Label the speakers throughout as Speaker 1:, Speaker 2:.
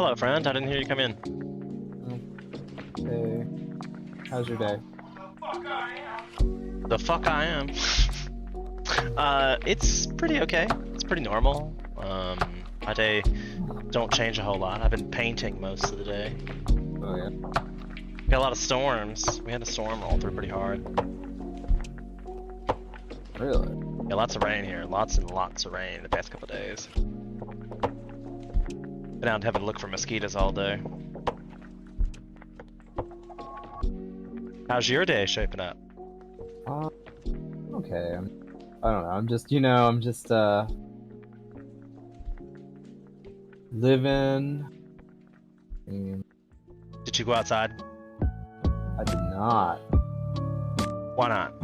Speaker 1: hello, friend. I didn't hear you come in.
Speaker 2: Hey, how's your day?
Speaker 1: The fuck I am. It's pretty okay. It's pretty normal. My day don't change a whole lot. I've been painting most of the day.
Speaker 2: Oh yeah.
Speaker 1: Got a lot of storms. We had a storm roll through pretty hard.
Speaker 2: Really?
Speaker 1: Yeah, lots of rain here. Lots and lots of rain the past couple of days. Been out having to look for mosquitoes all day. How's your day shaping up?
Speaker 2: Okay. I don't know. I'm just, I'm just living. And
Speaker 1: Did you go outside?
Speaker 2: I did not.
Speaker 1: Why not?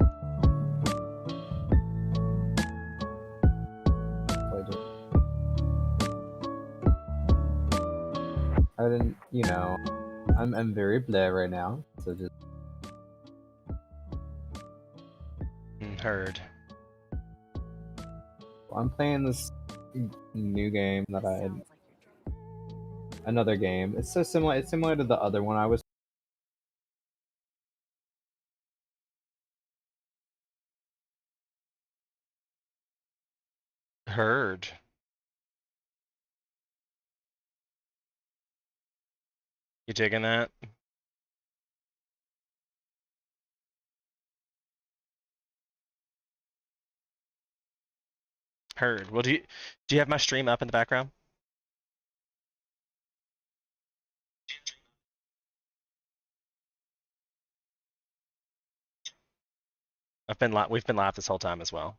Speaker 2: I didn't, I'm very bleh right now. So just.
Speaker 1: Heard.
Speaker 2: I'm playing this new game that another game. It's so similar. It's similar to the other one I was.
Speaker 1: Heard. You digging that? Heard. Well, do you have my stream up in the background? We've been live this whole time as well.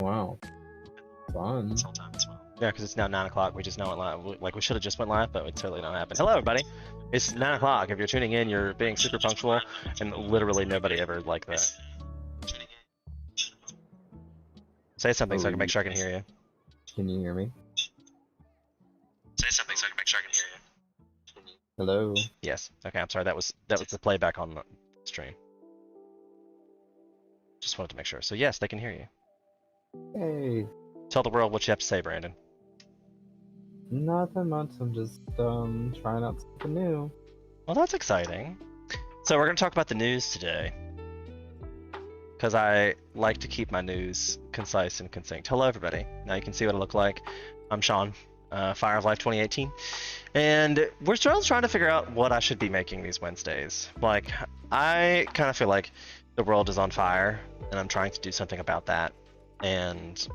Speaker 2: Wow. Fun.
Speaker 1: This whole time as well. Yeah, because it's now 9 o'clock. We just now went live. Like we should have just went live, but it totally not happened. Hello, everybody. It's 9 o'clock. If you're tuning in, you're being super punctual, and literally nobody ever like that. Say something so I can make sure I can hear you.
Speaker 2: Can you hear me?
Speaker 1: Say something so I can make sure I can hear you.
Speaker 2: Hello.
Speaker 1: Yes. Okay. I'm sorry. That was the playback on the stream. Just wanted to make sure. So yes, they can hear you.
Speaker 2: Hey.
Speaker 1: Tell the world what you have to say, Brandon.
Speaker 2: Nothing much. I'm just trying out something new.
Speaker 1: Well, that's exciting. So we're going to talk about the news today, because I like to keep my news concise and concise. Hello, everybody. Now you can see what I look like. I'm Sean, Fire of Life 2018, and we're still trying to figure out what I should be making these Wednesdays. Like, I kind of feel like the world is on fire, and I'm trying to do something about that. And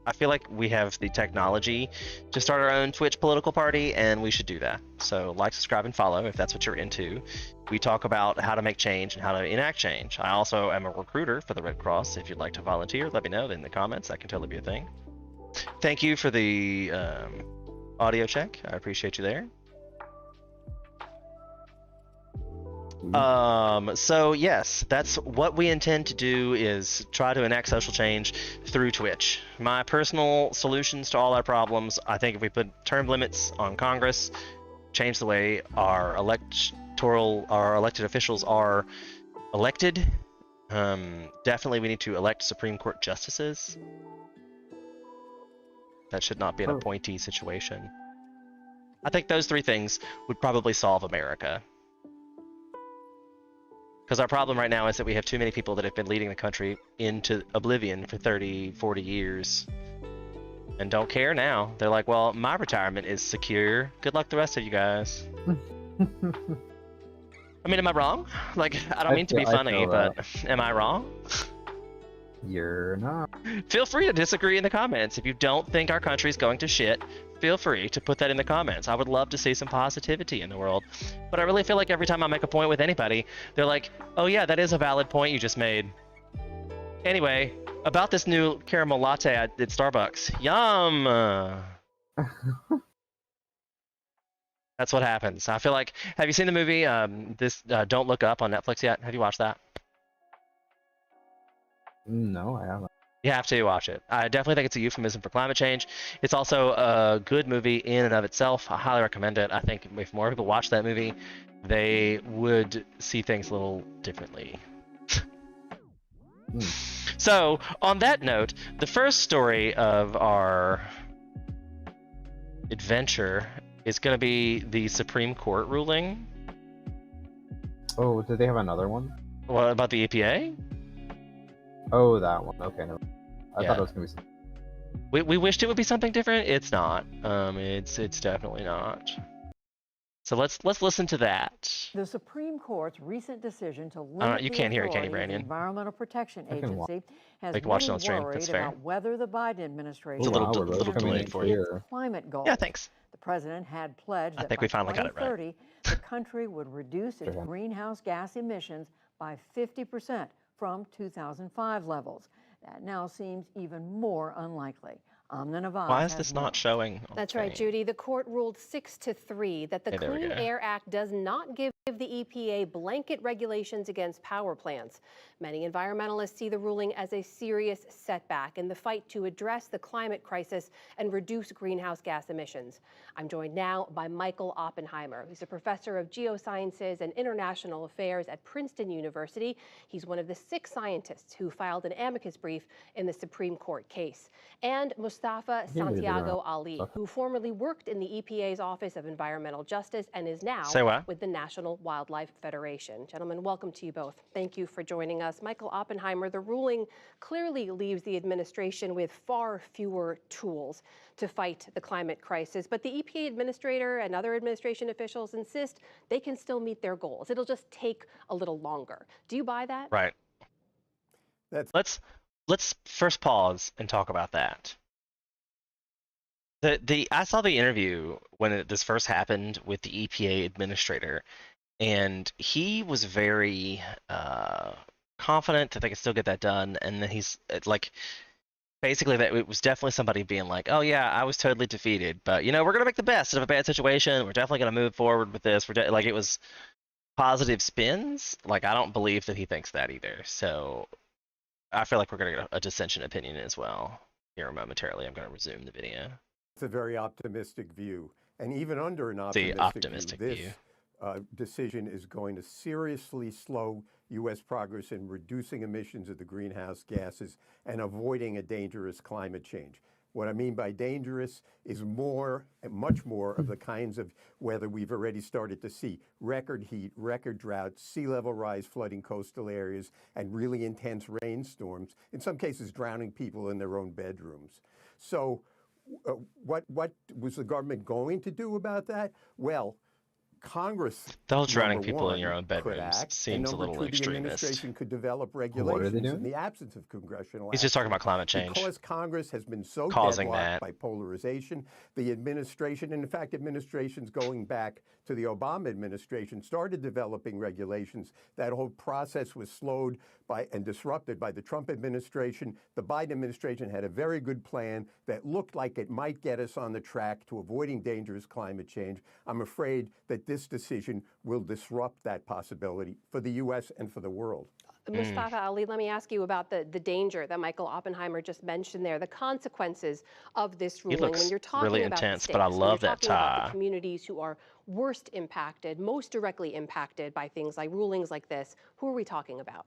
Speaker 1: I feel like we have the technology to start our own Twitch political party, and we should do that. So like, subscribe, and follow if that's what you're into. We talk about how to make change and how to enact change. I also am a recruiter for the Red Cross. If you'd like to volunteer, let me know in the comments. That can totally be a thing. Thank you for the audio check. I appreciate you there. So yes, that's what we intend to do, is try to enact social change through Twitch. My personal solutions to all our problems, I think if we put term limits on Congress, change the way our elected officials are elected. Definitely we need to elect Supreme Court justices. That should not be an appointee situation. I think those three things would probably solve America. Because our problem right now is that we have too many people that have been leading the country into oblivion for 30, 40 years. And don't care now. They're like, well, my retirement is secure. Good luck the rest of you guys. I mean, am I wrong? Like, I don't mean to be funny, but am I wrong?
Speaker 2: You're not.
Speaker 1: Feel free to disagree in the comments. If you don't think our country's going to shit, feel free to put that in the comments. I would love to see some positivity in the world. But I really feel like every time I make a point with anybody, they're like, oh yeah, that is a valid point you just made. Anyway, about this new caramel latte at Starbucks. Yum! That's what happens. I feel like, have you seen the movie, Don't Look Up on Netflix yet? Have you watched that?
Speaker 2: No, I haven't.
Speaker 1: You have to watch it. I definitely think it's a euphemism for climate change. It's also a good movie in and of itself. I highly recommend it. I think if more people watch that movie, they would see things a little differently. So, on that note, the first story of our adventure is going to be the Supreme Court ruling.
Speaker 2: Oh, did they have another one?
Speaker 1: What about the EPA?
Speaker 2: Oh, that one. Okay, no. I
Speaker 1: Yeah.
Speaker 2: thought it was gonna be something.
Speaker 1: We wished it would be something different. It's not. It's definitely not. So let's listen to that.
Speaker 3: The Supreme Court's recent decision to limit
Speaker 1: You
Speaker 3: the
Speaker 1: can't hear it, can you,
Speaker 3: authority of the
Speaker 1: Brandon?
Speaker 3: Environmental Protection
Speaker 2: I can watch.
Speaker 3: Agency has
Speaker 1: We can watch it
Speaker 3: many
Speaker 1: on stream. That's
Speaker 3: worried
Speaker 1: fair.
Speaker 3: about whether the Biden administration
Speaker 1: It's a little-
Speaker 2: wow, we're
Speaker 1: little
Speaker 2: both coming
Speaker 1: delayed
Speaker 2: in
Speaker 1: for you.
Speaker 2: clear.
Speaker 3: climate goals.
Speaker 1: Yeah, thanks.
Speaker 3: The president had pledged
Speaker 1: I
Speaker 3: that
Speaker 1: think
Speaker 3: by
Speaker 1: we finally got it right.
Speaker 3: 2030, the country would reduce its
Speaker 2: Sure.
Speaker 3: greenhouse gas emissions by 50% from 2005 levels. That now seems even more unlikely. Amna Nawaz
Speaker 1: Why is
Speaker 3: has
Speaker 1: this
Speaker 3: more.
Speaker 1: not showing? On
Speaker 4: That's
Speaker 1: screen?
Speaker 4: right, Judy. The court ruled 6-3 that the
Speaker 1: Hey, there we
Speaker 4: Clean
Speaker 1: go.
Speaker 4: Air Act does not give the EPA blanket regulations against power plants. Many environmentalists see the ruling as a serious setback in the fight to address the climate crisis and reduce greenhouse gas emissions. I'm joined now by Michael Oppenheimer, who's a professor of geosciences and international affairs at Princeton University. He's one of the 6 scientists who filed an amicus brief in the Supreme Court case. And Mustafa Santiago Ali, who formerly worked in the EPA's Office of Environmental Justice and is now
Speaker 1: Say what?
Speaker 4: with the National Wildlife Federation. Gentlemen, welcome to you both. Thank you for joining us. Michael Oppenheimer, the ruling clearly leaves the administration with far fewer tools to fight the climate crisis, but the EPA administrator and other administration officials insist they can still meet their goals. It'll just take a little longer. Do you buy that?
Speaker 1: Right. Let's first pause and talk about that. I saw the interview when this first happened with the EPA administrator, and he was very confident that they could still get that done. And then he's like, basically, that it was definitely somebody being like, "Oh yeah, I was totally defeated, but we're gonna make the best of a bad situation. We're definitely gonna move forward with this. Like it was positive spins. Like I don't believe that he thinks that either. So I feel like we're gonna get a dissension opinion as well here momentarily. I'm gonna resume the video.
Speaker 5: It's a very optimistic view, and even under an
Speaker 1: The
Speaker 5: optimistic
Speaker 1: view.
Speaker 5: view, this decision is going to seriously slow U.S. progress in reducing emissions of the greenhouse gases and avoiding a dangerous climate change. What I mean by dangerous is much more of the kinds of weather we've already started to see: record heat, record drought, sea level rise, flooding coastal areas, and really intense rainstorms, in some cases drowning people in their own bedrooms. So what was the government going to do about that? Well, Congress,
Speaker 1: Those drowning
Speaker 5: number
Speaker 1: people in
Speaker 5: one,
Speaker 1: your own
Speaker 5: could
Speaker 1: bedrooms
Speaker 5: act,
Speaker 1: seems a
Speaker 5: and
Speaker 1: little
Speaker 5: number two, the
Speaker 1: extremist.
Speaker 5: administration could develop
Speaker 2: are they
Speaker 5: regulations in
Speaker 2: doing?
Speaker 5: the absence of congressional
Speaker 1: He's just talking
Speaker 5: action.
Speaker 1: about climate change.
Speaker 5: Because Congress has been so
Speaker 1: Causing
Speaker 5: deadlocked
Speaker 1: that.
Speaker 5: by polarization, the administration, and in fact, administrations going back to the Obama administration, started developing regulations. That whole process was slowed by and disrupted by the Trump administration. The Biden administration had a very good plan that looked like it might get us on the track to avoiding dangerous climate change. I'm afraid that this decision will disrupt that possibility for the U.S. and for the world.
Speaker 4: Mustafa Ali, let me ask you about the danger that Michael Oppenheimer just mentioned there, the consequences of this ruling.
Speaker 1: looks
Speaker 4: when you're talking
Speaker 1: really
Speaker 4: about
Speaker 1: intense,
Speaker 4: the
Speaker 1: but I
Speaker 4: stakes,
Speaker 1: love
Speaker 4: when you're
Speaker 1: that
Speaker 4: talking about
Speaker 1: tie.
Speaker 4: the communities who are worst impacted, most directly impacted by things like rulings like this, who are we talking about?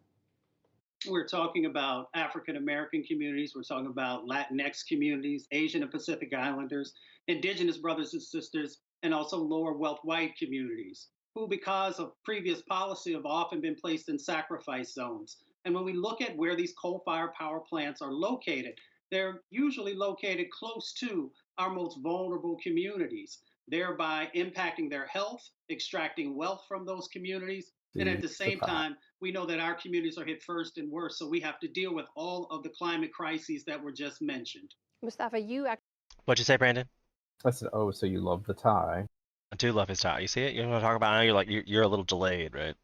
Speaker 6: We're talking about African American communities. We're talking about Latinx communities, Asian and Pacific Islanders, Indigenous brothers and sisters, and also lower wealth white communities who, because of previous policy, have often been placed in sacrifice zones. And when we look at where these coal-fired power plants are located, they're usually located close to our most vulnerable communities, thereby impacting their health, extracting wealth from those communities. And at the same time, we know that our communities are hit first and worst, so we have to deal with all of the climate crises that were just mentioned.
Speaker 4: Mustafa, you
Speaker 1: What'd you say, Brandon?
Speaker 2: I said, oh, so you love the tie?
Speaker 1: I do love his tie. You see it? You want to talk about it? I know you're like you're a little delayed, right?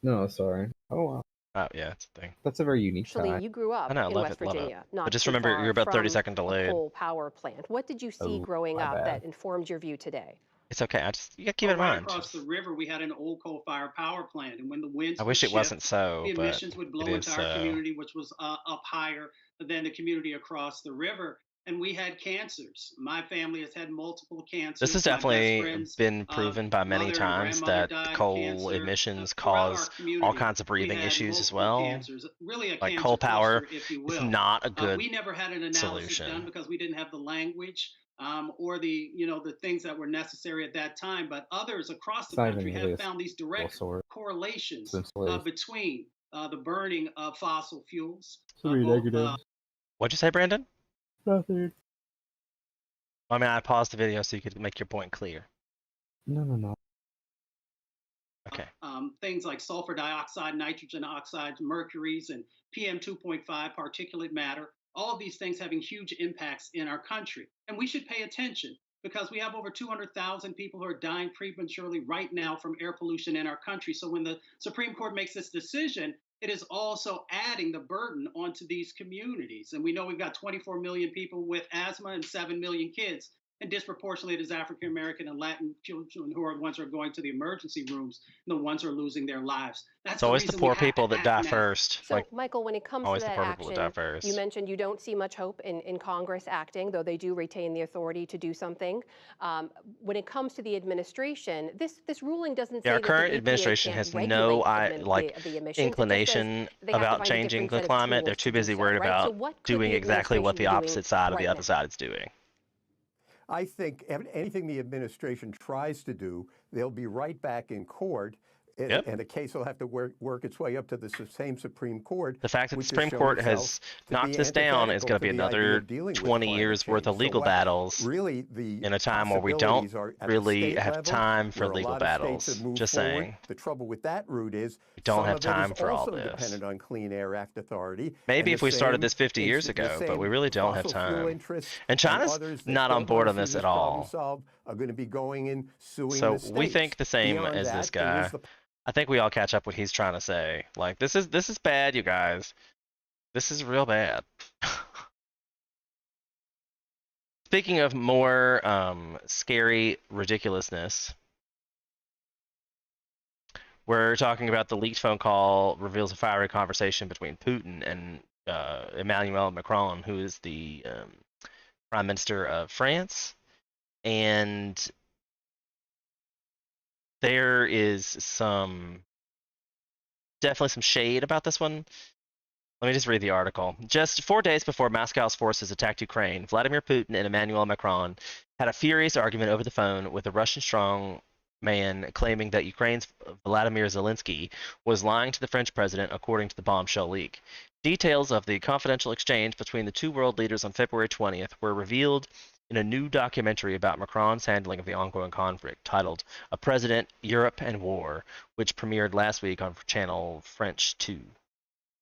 Speaker 2: No, sorry. Oh wow,
Speaker 1: Oh yeah, it's a thing.
Speaker 2: that's a very unique
Speaker 4: actually,
Speaker 2: tie.
Speaker 4: you grew up
Speaker 1: I know,
Speaker 4: in
Speaker 1: love
Speaker 4: West
Speaker 1: it, love it.
Speaker 4: Virginia, not
Speaker 1: But just
Speaker 4: too
Speaker 1: remember,
Speaker 4: far
Speaker 1: you're about 30
Speaker 4: from
Speaker 1: seconds
Speaker 4: a
Speaker 1: delayed.
Speaker 4: coal power plant. What did you see
Speaker 2: Oh,
Speaker 4: growing
Speaker 2: my
Speaker 4: up
Speaker 2: bad.
Speaker 4: that informed your view today?
Speaker 1: It's okay. You gotta keep it in
Speaker 6: Right
Speaker 1: mind.
Speaker 6: across the river, we had an old coal-fired power plant, and when the winds
Speaker 1: I
Speaker 6: would
Speaker 1: wish it
Speaker 6: shift,
Speaker 1: wasn't so,
Speaker 6: the
Speaker 1: but
Speaker 6: emissions would blow
Speaker 1: it
Speaker 6: into
Speaker 1: is
Speaker 6: our
Speaker 1: so.
Speaker 6: community, which was up higher than the community across the river. And we had cancers. My family has had multiple cancers.
Speaker 1: This has
Speaker 6: My best
Speaker 1: definitely
Speaker 6: friend's,
Speaker 1: been proven by many
Speaker 6: mother and
Speaker 1: times
Speaker 6: grandmother
Speaker 1: that
Speaker 6: died of
Speaker 1: coal
Speaker 6: cancer.
Speaker 1: emissions
Speaker 6: Throughout our
Speaker 1: cause all
Speaker 6: community,
Speaker 1: kinds of
Speaker 6: we
Speaker 1: breathing
Speaker 6: had
Speaker 1: issues as
Speaker 6: multiple
Speaker 1: well.
Speaker 6: cancers, really a
Speaker 1: Like
Speaker 6: cancer
Speaker 1: coal power
Speaker 6: cluster, if you
Speaker 1: is
Speaker 6: will.
Speaker 1: not a good
Speaker 6: We never had an analysis
Speaker 1: solution.
Speaker 6: done because we didn't have the language or the the things that were necessary at that time. But others across
Speaker 2: It's
Speaker 6: the
Speaker 2: not even
Speaker 6: country
Speaker 2: really
Speaker 6: have
Speaker 2: a
Speaker 6: found these
Speaker 2: single
Speaker 6: direct
Speaker 2: source. It's
Speaker 6: correlations
Speaker 2: installation.
Speaker 6: between the burning of fossil fuels,
Speaker 2: Three
Speaker 6: both
Speaker 2: negatives.
Speaker 1: What'd you say, Brandon?
Speaker 2: Nothing.
Speaker 1: I mean, I paused the video so you could make your point clear.
Speaker 2: No.
Speaker 1: Okay.
Speaker 6: things like sulfur dioxide, nitrogen oxides, mercuries, and PM 2.5 particulate matter. All of these things having huge impacts in our country. And we should pay attention because we have over 200,000 people who are dying prematurely right now from air pollution in our country. So when the Supreme Court makes this decision, it is also adding the burden onto these communities. And we know we've got 24 million people with asthma and 7 million kids. And disproportionately, it is African American and Latin children who are the ones who are going to the emergency rooms and the ones who are losing their lives. That's
Speaker 1: It's always the
Speaker 6: reason we
Speaker 1: poor
Speaker 6: have to
Speaker 1: people that
Speaker 6: act
Speaker 1: die
Speaker 6: now.
Speaker 1: first.
Speaker 4: So,
Speaker 1: Like,
Speaker 4: Michael, when it comes to
Speaker 1: always the
Speaker 4: that
Speaker 1: poor people that die
Speaker 4: action,
Speaker 1: first.
Speaker 4: you mentioned you don't see much hope in Congress acting, though they do retain the authority to do something. When it comes to the administration, this ruling doesn't say
Speaker 1: Yeah, our
Speaker 4: that the
Speaker 1: current
Speaker 4: EPA
Speaker 1: administration
Speaker 4: can't
Speaker 1: has
Speaker 4: regulate
Speaker 1: the
Speaker 4: the emissions. It just says
Speaker 1: inclination
Speaker 4: they have to
Speaker 1: about
Speaker 4: find a
Speaker 1: changing
Speaker 4: different
Speaker 1: the
Speaker 4: set of
Speaker 1: climate. They're
Speaker 4: tools
Speaker 1: too
Speaker 4: to do
Speaker 1: busy
Speaker 4: so,
Speaker 1: worried
Speaker 4: right? So
Speaker 1: about
Speaker 4: what could
Speaker 1: doing
Speaker 4: the
Speaker 1: exactly what
Speaker 4: administration
Speaker 1: the
Speaker 4: be doing
Speaker 1: opposite side of the
Speaker 4: right
Speaker 1: other
Speaker 4: now?
Speaker 1: side is doing.
Speaker 5: I think anything the administration tries to do, they'll be right back in court,
Speaker 1: Yep.
Speaker 5: and the case will have to work its way up to the same Supreme Court.
Speaker 1: The fact that the
Speaker 5: which has
Speaker 1: Supreme
Speaker 5: shown
Speaker 1: Court
Speaker 5: itself
Speaker 1: has
Speaker 5: to
Speaker 1: knocked
Speaker 5: be
Speaker 1: this down is
Speaker 5: antithetical
Speaker 1: going to
Speaker 5: to
Speaker 1: be
Speaker 5: the idea
Speaker 1: another
Speaker 5: of dealing with
Speaker 1: 20
Speaker 5: climate
Speaker 1: years worth
Speaker 5: change.
Speaker 1: of
Speaker 5: So
Speaker 1: legal battles
Speaker 5: really the
Speaker 1: in a time where we don't
Speaker 5: possibilities are at
Speaker 1: really
Speaker 5: the state
Speaker 1: have
Speaker 5: level,
Speaker 1: time for
Speaker 5: where a
Speaker 1: legal
Speaker 5: lot of states
Speaker 1: battles.
Speaker 5: have moved
Speaker 1: Just
Speaker 5: forward.
Speaker 1: saying.
Speaker 5: The trouble with that route is
Speaker 1: We don't
Speaker 5: some
Speaker 1: have
Speaker 5: of it is
Speaker 1: time for all
Speaker 5: also
Speaker 1: this.
Speaker 5: dependent on Clean Air Act authority.
Speaker 1: Maybe
Speaker 5: and
Speaker 1: if
Speaker 5: the
Speaker 1: we started
Speaker 5: same
Speaker 1: this 50 years
Speaker 5: the
Speaker 1: ago, but
Speaker 5: same
Speaker 1: we really don't have
Speaker 5: fossil fuel
Speaker 1: time.
Speaker 5: interests
Speaker 1: And China's
Speaker 5: others that
Speaker 1: not on
Speaker 5: don't
Speaker 1: board
Speaker 5: want
Speaker 1: on
Speaker 5: to see
Speaker 1: this at
Speaker 5: problem
Speaker 1: all.
Speaker 5: solved are going to be going and suing
Speaker 1: So
Speaker 5: the states.
Speaker 1: we think the same
Speaker 5: Beyond
Speaker 1: as
Speaker 5: that,
Speaker 1: this
Speaker 5: there
Speaker 1: guy.
Speaker 5: is the
Speaker 1: I think we all catch up what he's trying to say. Like, this is bad, you guys. This is real bad. Speaking of more scary ridiculousness, we're talking about the leaked phone call reveals a fiery conversation between Putin and Emmanuel Macron, who is the Prime Minister of France. And there is definitely some shade about this one. Let me just read the article. Just 4 days before Moscow's forces attacked Ukraine, Vladimir Putin and Emmanuel Macron had a furious argument over the phone with a Russian strongman claiming that Ukraine's Vladimir Zelensky was lying to the French president, according to the bombshell leak. Details of the confidential exchange between the two world leaders on February 20th were revealed in a new documentary about Macron's handling of the ongoing conflict, titled A President, Europe, and War, which premiered last week on Channel French 2.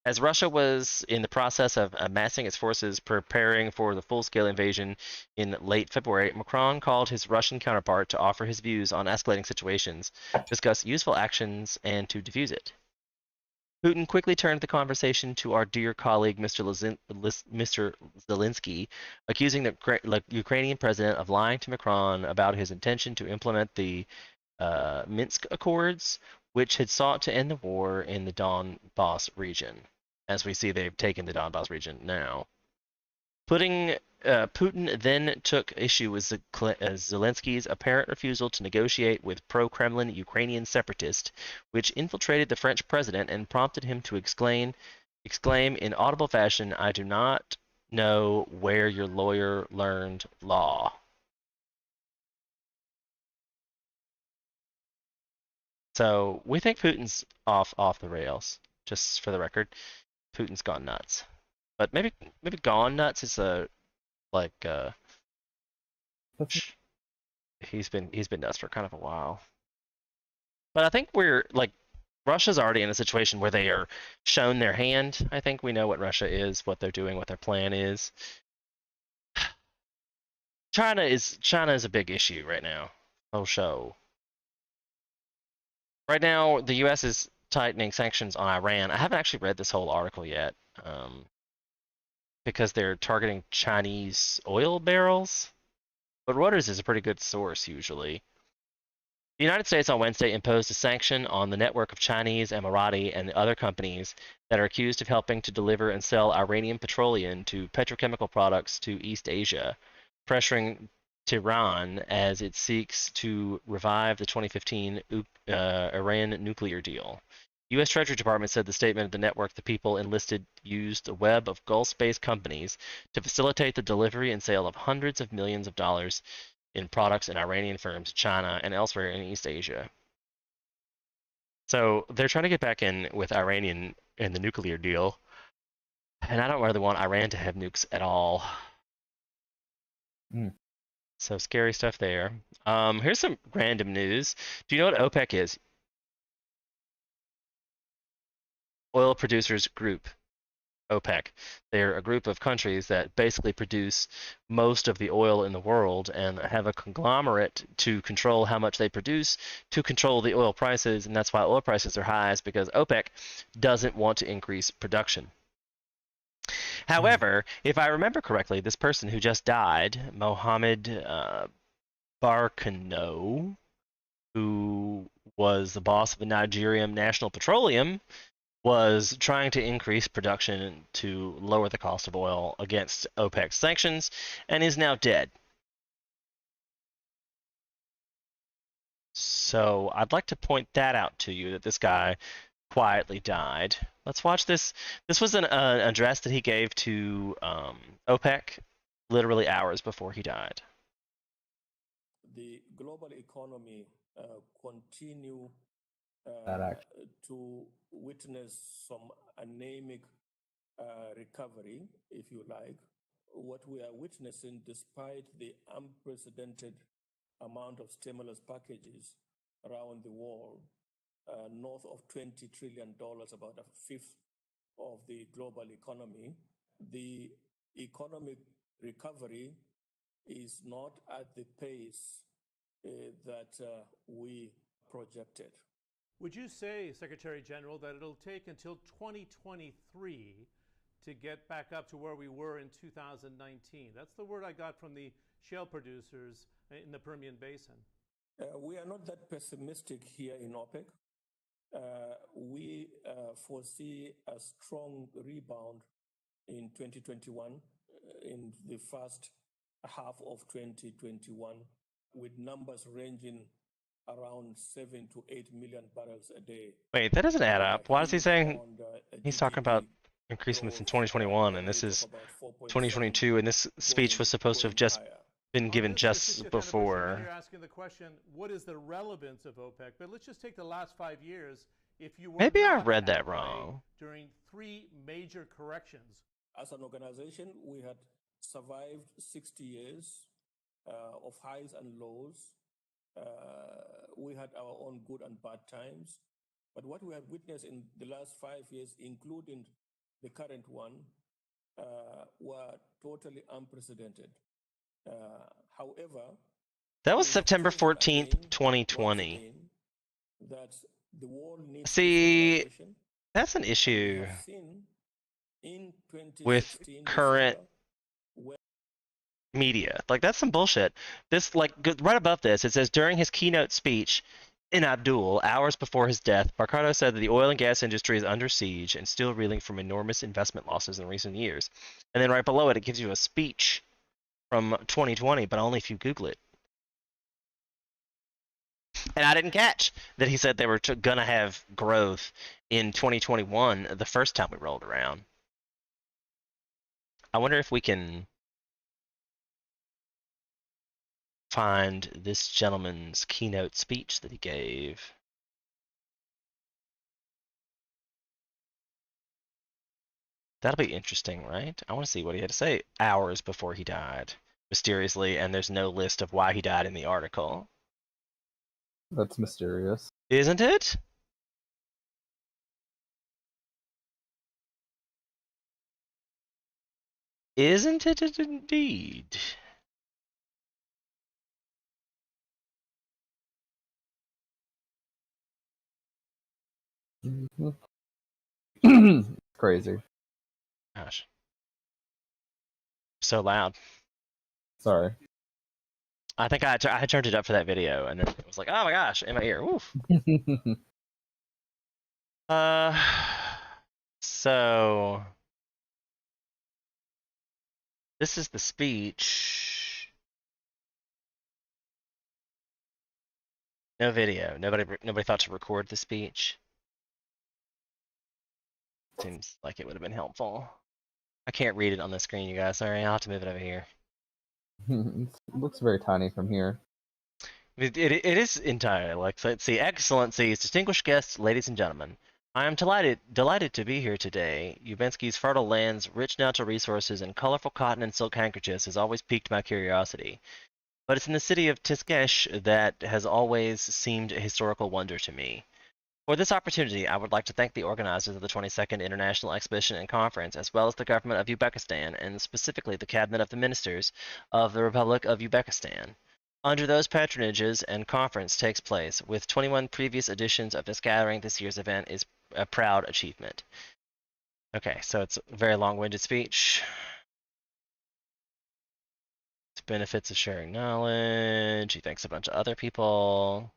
Speaker 1: As Russia was in the process of amassing its forces preparing for the full-scale invasion in late February, Macron called his Russian counterpart to offer his views on escalating situations, discuss useful actions, and to defuse it. Putin quickly turned the conversation to our dear colleague Mr. Zelensky, accusing the Ukrainian president of lying to Macron about his intention to implement the Minsk Accords, which had sought to end the war in the Donbas region. As we see, they've taken the Donbas region now. Putin then took issue with Zelensky's apparent refusal to negotiate with pro-Kremlin Ukrainian separatists, which infiltrated the French president and prompted him to exclaim in audible fashion, "I do not know where your lawyer learned law." So we think Putin's off the rails, just for the record. Putin's gone nuts. But maybe gone nuts is he's been nuts for kind of a while. But I think Russia's already in a situation where they are shown their hand. I think we know what Russia is, what they're doing, what their plan is. China is a big issue right now. Oh, show. Right now, the U.S. is tightening sanctions on Iran. I haven't actually read this whole article yet, because they're targeting Chinese oil barrels. But Reuters is a pretty good source usually. The United States on Wednesday imposed a sanction on the network of Chinese, Emirati, and other companies that are accused of helping to deliver and sell Iranian petroleum to petrochemical products to East Asia, pressuring Tehran as it seeks to revive the 2015 Iran nuclear deal. U.S. Treasury Department said the statement of the network the people enlisted used a web of Gulf-based companies to facilitate the delivery and sale of hundreds of millions of dollars in products in Iranian firms, China, and elsewhere in East Asia. So they're trying to get back in with Iranian in the nuclear deal, and I don't really want Iran to have nukes at all.
Speaker 2: Mm.
Speaker 1: So scary stuff there. Here's some random news. Do you know what OPEC is? Oil Producers Group. OPEC. They're a group of countries that basically produce most of the oil in the world and have a conglomerate to control how much they produce, to control the oil prices, and that's why oil prices are high, is because OPEC doesn't want to increase production. However, if I remember correctly, this person who just died, Mohammed Barkano, who was the boss of the Nigerian National Petroleum, was trying to increase production to lower the cost of oil against OPEC sanctions, and is now dead. So I'd like to point that out to you, that this guy quietly died. Let's watch this. This was an address that he gave to OPEC literally hours before he died.
Speaker 7: The global economy continue to witness some anemic recovery, if you like. What we are witnessing, despite the unprecedented amount of stimulus packages around the world, north of $20 trillion, about a fifth of the global economy, the economic recovery is not at the pace that we projected.
Speaker 8: Would you say, Secretary General, that it'll take until 2023 to get back up to where we were in 2019? That's the word I got from the shale producers in the Permian Basin.
Speaker 7: We are not that pessimistic here in OPEC. We foresee a strong rebound in 2021, in the first half of 2021, with numbers ranging around 7 to 8 million barrels a day.
Speaker 1: Wait, that doesn't add up. Why is he saying he's talking about increasing this in 2021 and this is 2022, and this speech was supposed to have just been given just before?
Speaker 8: You're asking the question, what is the relevance of OPEC? But let's just take the last 5 years. If you were
Speaker 1: Maybe I
Speaker 8: not
Speaker 1: read that
Speaker 8: at play
Speaker 1: wrong.
Speaker 8: during 3 major corrections.
Speaker 7: As an organization, we had survived 60 years of highs and lows. We had our own good and bad times. But what we have witnessed in the last 5 years, including the current one, were totally unprecedented. However,
Speaker 1: that was September 14th, 2020.
Speaker 7: That the world needs
Speaker 1: See, that's an issue with current media. Like, that's some bullshit. This, like, right above this, it says, during his keynote speech in Abdul, hours before his death, Barkano said that the oil and gas industry is under siege and still reeling from enormous investment losses in recent years. And then right below it, it gives you a speech from 2020, but only if you Google it. And I didn't catch that he said they were gonna have growth in 2021 the first time we rolled around. I wonder if we can find this gentleman's keynote speech that he gave. That'll be interesting, right? I want to see what he had to say hours before he died, mysteriously, and there's no list of why he died in the article.
Speaker 2: That's mysterious.
Speaker 1: Isn't it? Isn't it indeed?
Speaker 2: Crazy.
Speaker 1: Gosh. So loud.
Speaker 2: Sorry.
Speaker 1: I think I turned it up for that video, and then it was like, oh my gosh, in my ear. Woof. So this is the speech. No video. Nobody thought to record the speech. Seems like it would have been helpful. I can't read it on the screen, you guys. Sorry, I'll have to move it over here.
Speaker 2: It looks very tiny from here.
Speaker 1: It is entirely like, let's see, Excellencies, distinguished guests, ladies and gentlemen. I am delighted to be here today. Ubensky's fertile lands, rich natural resources, and colorful cotton and silk handkerchiefs has always piqued my curiosity. But it's in the city of Tiskech that has always seemed a historical wonder to me. For this opportunity, I would like to thank the organizers of the 22nd International Exhibition and Conference, as well as the government of Uzbekistan, and specifically the cabinet of the ministers of the Republic of Uzbekistan. Under those patronages and conference takes place, with 21 previous editions of this gathering, this year's event is a proud achievement. Okay, so it's a very long-winded speech. It's benefits of sharing knowledge. He thanks a bunch of other people.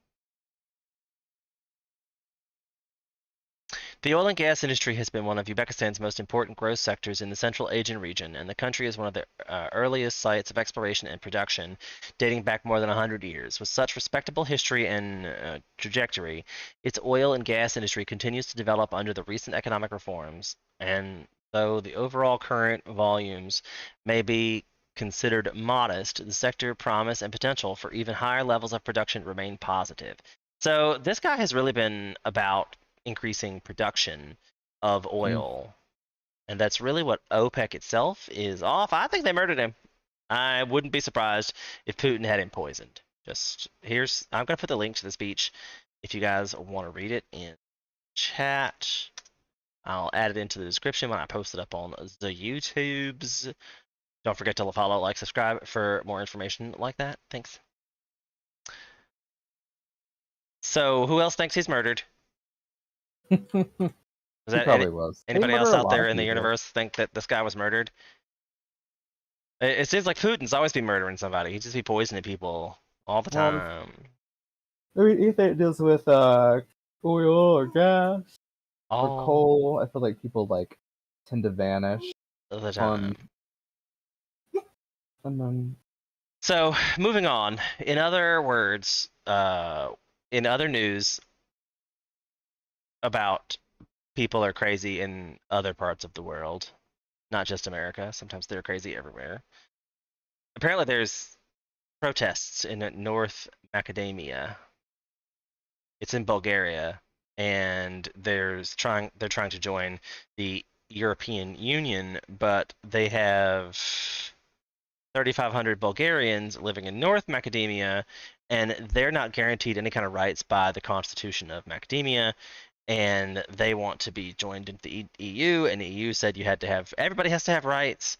Speaker 1: The oil and gas industry has been one of Uzbekistan's most important growth sectors in the Central Asian region, and the country is one of the earliest sites of exploration and production, dating back more than 100 years. With such respectable history and trajectory, its oil and gas industry continues to develop under the recent economic reforms, and though the overall current volumes may be considered modest, the sector promise and potential for even higher levels of production remain positive. So this guy has really been about increasing production of oil. And that's really what OPEC itself is off. I think they murdered him. I wouldn't be surprised if Putin had him poisoned. I'm going to put the link to the speech if you guys want to read it in chat. I'll add it into the description when I post it up on the YouTubes. Don't forget to follow, like, subscribe for more information like that. Thanks. So who else thinks he's murdered?
Speaker 2: He probably was.
Speaker 1: Anybody else out there in the universe think that this guy was murdered? It seems like Putin's always be murdering somebody. He'd just be poisoning people all the time.
Speaker 2: I mean, if it deals with oil or gas or
Speaker 1: All
Speaker 2: coal, I feel like people tend to vanish.
Speaker 1: the time.
Speaker 2: And then
Speaker 1: So moving on. In other words, in other news about people are crazy in other parts of the world, not just America. Sometimes they're crazy everywhere. Apparently there's protests in North Macedonia. It's in Bulgaria, and they're trying to join the European Union, but they have 3,500 Bulgarians living in North Macedonia, and they're not guaranteed any kind of rights by the Constitution of Macedonia. And they want to be joined into the EU, and the EU said everybody has to have rights,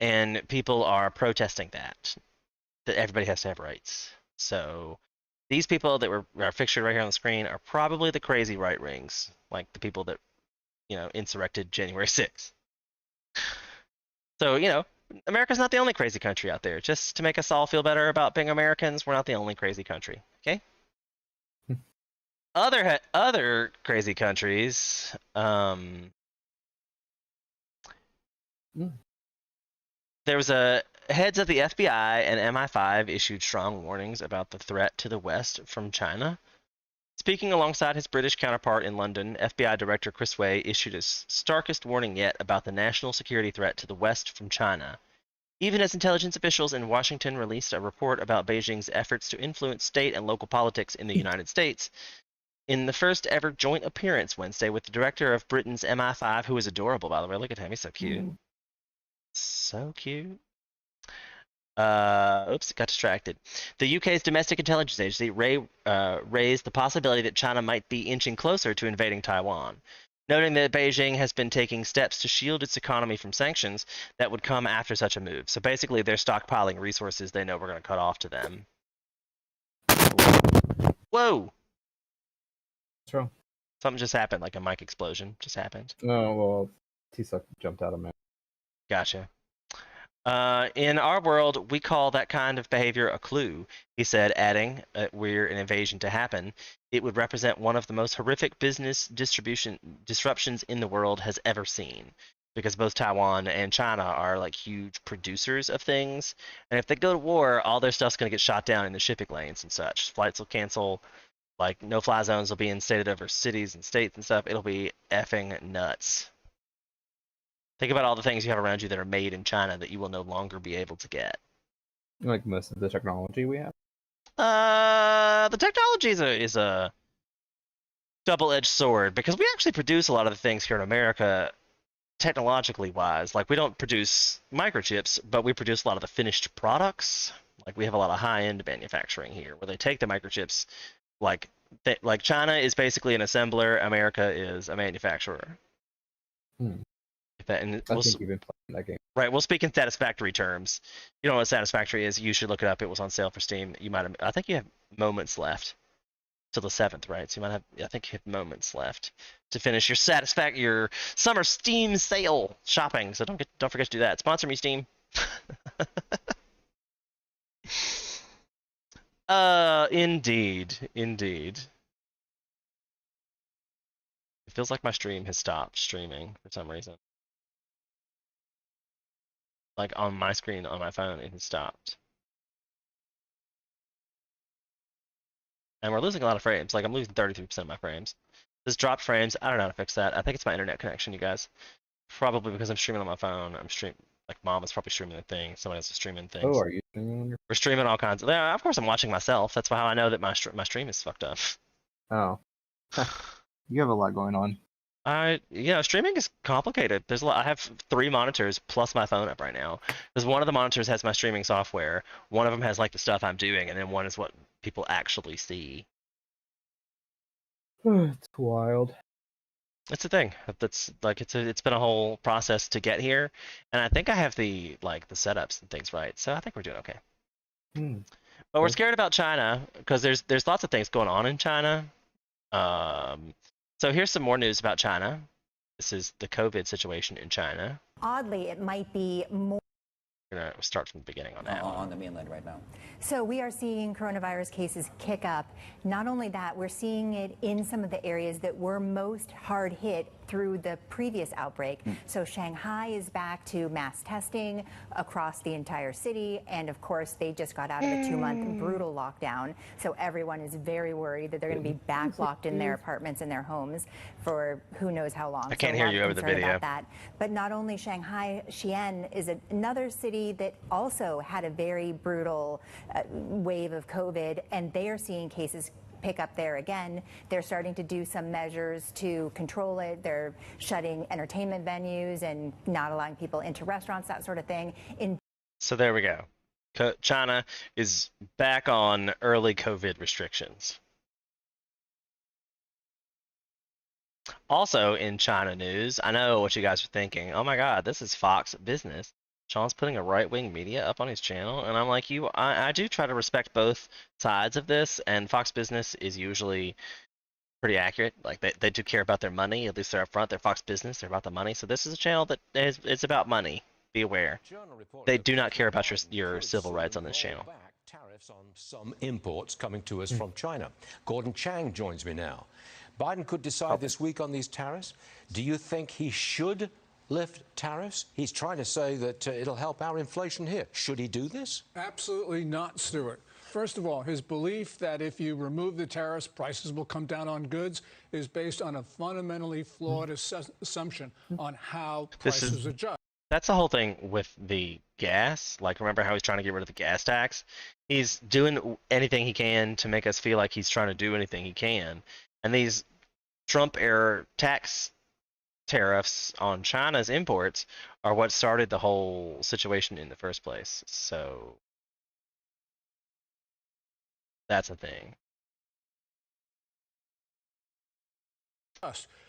Speaker 1: and people are protesting that everybody has to have rights. So these people that are pictured right here on the screen are probably the crazy right wings, like the people that insurrected January 6th. So America's not the only crazy country out there. Just to make us all feel better about being Americans, we're not the only crazy country. Okay. Other crazy countries. There was heads of the FBI and MI5 issued strong warnings about the threat to the West from China. Speaking alongside his British counterpart in London, FBI Director Chris Wray issued his starkest warning yet about the national security threat to the West from China. Even as intelligence officials in Washington released a report about Beijing's efforts to influence state and local politics in the United States, in the first ever joint appearance Wednesday with the director of Britain's MI5, who is adorable, by the way. Look at him. He's so cute. So cute. Oops, got distracted. The UK's domestic intelligence agency raised the possibility that China might be inching closer to invading Taiwan, noting that Beijing has been taking steps to shield its economy from sanctions that would come after such a move. So basically, they're stockpiling resources they know we're going to cut off to them. Whoa!
Speaker 2: True.
Speaker 1: Something just happened, like a mic explosion just happened.
Speaker 2: Oh, well, T-Suck jumped out of me.
Speaker 1: Gotcha. In our world, we call that kind of behavior a clue, he said, adding, were an invasion to happen, it would represent one of the most horrific business disruptions in the world has ever seen. Because both Taiwan and China are like huge producers of things. And if they go to war, all their stuff's going to get shot down in the shipping lanes and such. Flights will cancel. Like, no-fly zones will be instated over cities and states and stuff. It'll be effing nuts. Think about all the things you have around you that are made in China that you will no longer be able to get.
Speaker 2: Like most of the technology we have.
Speaker 1: The technology is a double-edged sword because we actually produce a lot of the things here in America technologically wise. Like we don't produce microchips, but we produce a lot of the finished products. Like we have a lot of high-end manufacturing here where they take the microchips like China is basically an assembler, America is a manufacturer. And
Speaker 2: I think you've been playing that game.
Speaker 1: Right, we'll speak in satisfactory terms. You know what satisfactory is? You should look it up. It was on sale for Steam. You might have, I think you have moments left till the 7th, right? So you might have, I think you have moments left to finish your summer Steam sale shopping. So don't forget to do that. Sponsor me, Steam. Indeed. It feels like my stream has stopped streaming for some reason. Like on my screen on my phone, it has stopped. And we're losing a lot of frames. Like I'm losing 33% of my frames. This dropped frames. I don't know how to fix that. I think it's my internet connection, you guys. Probably because I'm streaming on my phone. Like mom is probably streaming a thing. Somebody else is streaming things.
Speaker 2: Oh, are you streaming on your?
Speaker 1: We're streaming all kinds of. Yeah, of course I'm watching myself. That's how I know that my stream is fucked up.
Speaker 2: Oh, you have a lot going on.
Speaker 1: Streaming is complicated. There's a lot. I have 3 monitors plus my phone up right now. Because one of the monitors has my streaming software. One of them has like the stuff I'm doing, and then one is what people actually see.
Speaker 2: It's wild.
Speaker 1: It's a thing. That's like it's been a whole process to get here, and I think I have the setups and things right. So I think we're doing okay. But we're scared about China because there's lots of things going on in China. So here's some more news about China. This is the COVID situation in China.
Speaker 9: Oddly, it might be more.
Speaker 1: We're going to start from the beginning on that.
Speaker 10: On the mainland right now.
Speaker 9: So we are seeing coronavirus cases kick up. Not only that, we're seeing it in some of the areas that were most hard hit through the previous outbreak. So Shanghai is back to mass testing across the entire city. And of course, they just got out of a 2-month brutal lockdown. So everyone is very worried that they're going to be back locked in their apartments and their homes for who knows how long.
Speaker 1: I can't hear you over the video.
Speaker 9: About that. But not only Shanghai, Xi'an is another city that also had a very brutal wave of COVID, and they are seeing cases pick up there again. They're starting to do some measures to control it. They're shutting entertainment venues and not allowing people into restaurants, that sort of thing.
Speaker 1: So there we go. China is back on early COVID restrictions. Also in China news, I know what you guys are thinking. Oh my God, this is Fox Business. Sean's putting a right-wing media up on his channel, and I'm like, I do try to respect both sides of this, and Fox Business is usually pretty accurate. Like they do care about their money, at least they're upfront. They're Fox Business, they're about the money. So this is a channel that it's about money. Be aware. They do not care about your civil rights on this channel.
Speaker 11: Tariffs on some imports coming to us from China. Gordon Chang joins me now. Biden could decide this week on these tariffs. Do you think he should lift tariffs? He's trying to say that it'll help our inflation here. Should he do this?
Speaker 12: Absolutely not, Stuart. First of all, his belief that if you remove the tariffs, prices will come down on goods is based on a fundamentally flawed assumption on how prices adjust.
Speaker 1: That's the whole thing with the gas. Like, remember how he's trying to get rid of the gas tax? He's doing anything he can to make us feel like he's trying to do anything he can. And these Trump-era tax tariffs on China's imports are what started the whole situation in the first place. So that's a thing.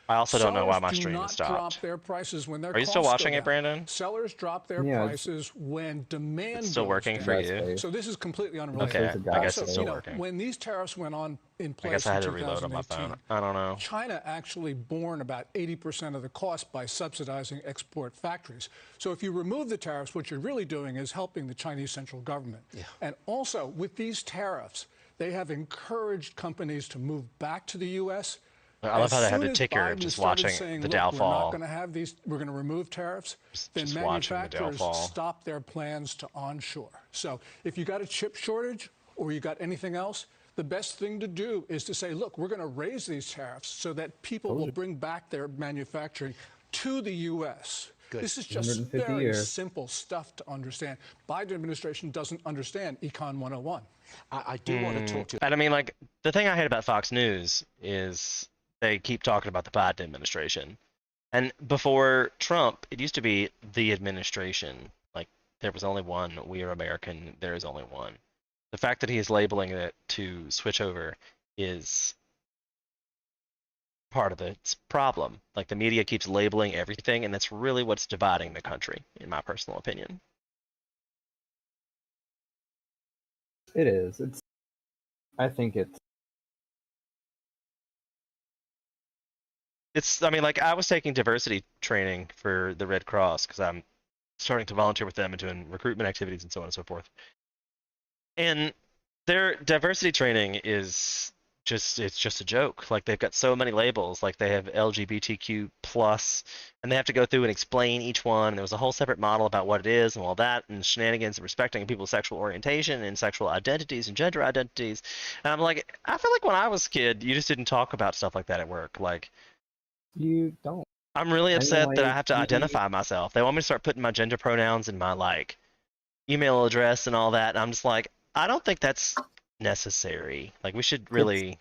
Speaker 1: I also don't know why my stream has stopped.
Speaker 12: Drop their prices when their
Speaker 1: Are you still watching it, Brandon?
Speaker 12: Sellers drop their prices when demand
Speaker 1: it's still working for you.
Speaker 12: So this is completely unrelated.
Speaker 1: Okay, I guess it's still working.
Speaker 12: When these tariffs went on in place,
Speaker 1: I guess I had to reload on my phone. I don't know.
Speaker 12: China actually borne about 80% of the cost by subsidizing export factories. So if you remove the tariffs, what you're really doing is helping the Chinese central government. And also, with these tariffs, they have encouraged companies to move back to the U.S.
Speaker 1: I love how they have the ticker just watching the Dow fall.
Speaker 12: We're not going to have these. We're going to remove tariffs. Then manufacturers stop their plans to onshore. So if you got a chip shortage or you got anything else, the best thing to do is to say, look, we're going to raise these tariffs so that people will bring back their manufacturing to the U.S.
Speaker 11: Good.
Speaker 12: This is just
Speaker 2: 150
Speaker 12: very
Speaker 2: years.
Speaker 12: simple stuff to understand. Biden administration doesn't understand Econ 101.
Speaker 11: I do want to talk to you.
Speaker 1: And I mean, like, the thing I hate about Fox News is they keep talking about the Biden administration. And before Trump, it used to be the administration. Like, there was only one. We are American. There is only one. The fact that he is labeling it to switch over is part of the problem. Like, the media keeps labeling everything, and that's really what's dividing the country, in my personal opinion.
Speaker 2: It is. I think
Speaker 1: I mean, like, I was taking diversity training for the Red Cross because I'm starting to volunteer with them and doing recruitment activities and so on and so forth. And their diversity training is it's just a joke. Like, they've got so many labels. Like, they have LGBTQ plus, and they have to go through and explain each one. And there was a whole separate model about what it is and all that, and shenanigans and respecting people's sexual orientation and sexual identities and gender identities. And I'm like, I feel like when I was a kid, you just didn't talk about stuff like that at work. Like,
Speaker 2: you don't.
Speaker 1: I'm really
Speaker 2: I mean,
Speaker 1: upset that I
Speaker 2: like,
Speaker 1: have to identify myself. They want me to start putting my gender pronouns in my, like, email address and all that. And I'm just like, I don't think that's necessary. Like, we should really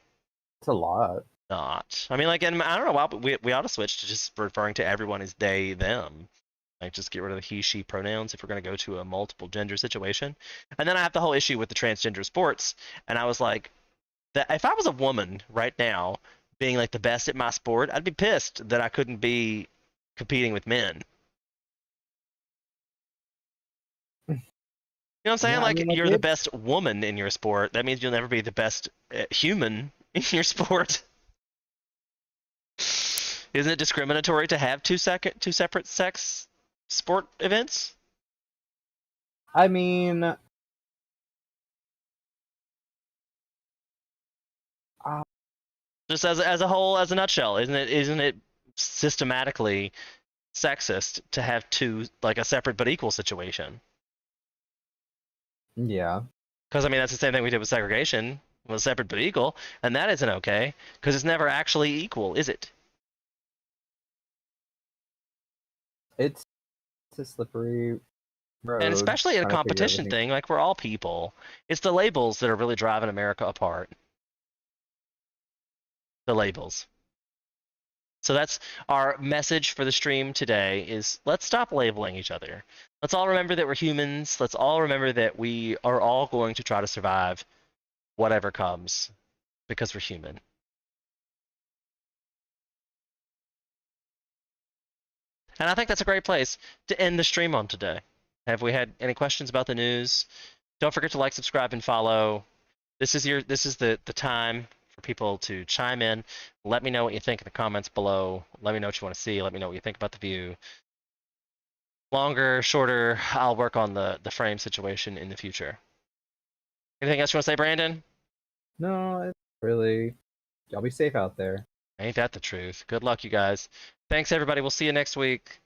Speaker 2: It's a lot.
Speaker 1: not. I mean, like, and I don't know why, but we ought to switch to just referring to everyone as they, them. Like, just get rid of the he, she pronouns if we're going to go to a multiple gender situation. And then I have the whole issue with the transgender sports. And I was like, that if I was a woman right now being, like, the best at my sport, I'd be pissed that I couldn't be competing with men. You know what I'm saying?
Speaker 2: Yeah, I
Speaker 1: like,
Speaker 2: mean, like,
Speaker 1: you're the
Speaker 2: it's-
Speaker 1: best woman in your sport. That means you'll never be the best human in your sport. Isn't it discriminatory to have two separate sex sport events?
Speaker 2: I mean,
Speaker 1: Just as a whole, as a nutshell, isn't it systematically sexist to have two, like, a separate but equal situation?
Speaker 2: yeah.
Speaker 1: Because, I mean, that's the same thing we did with segregation, was separate but equal, and that isn't okay, because it's never actually equal, is it?
Speaker 2: It's a slippery road.
Speaker 1: And especially a
Speaker 2: trying to figure
Speaker 1: competition
Speaker 2: everything.
Speaker 1: thing, like, we're all people. It's the labels that are really driving America apart. The labels. So that's our message for the stream today is let's stop labeling each other. Let's all remember that we're humans. Let's all remember that we are all going to try to survive whatever comes because we're human. And I think that's a great place to end the stream on today. Have we had any questions about the news? Don't forget to like, subscribe, and follow. This is the time for people to chime in. Let me know what you think in the comments below. Let me know what you want to see. Let me know what you think about the view. Longer, shorter, I'll work on the frame situation in the future. Anything else you want to say, Brandon?
Speaker 2: No, it's really. Y'all be safe out there.
Speaker 1: Ain't that the truth? Good luck, you guys. Thanks, everybody. We'll see you next week.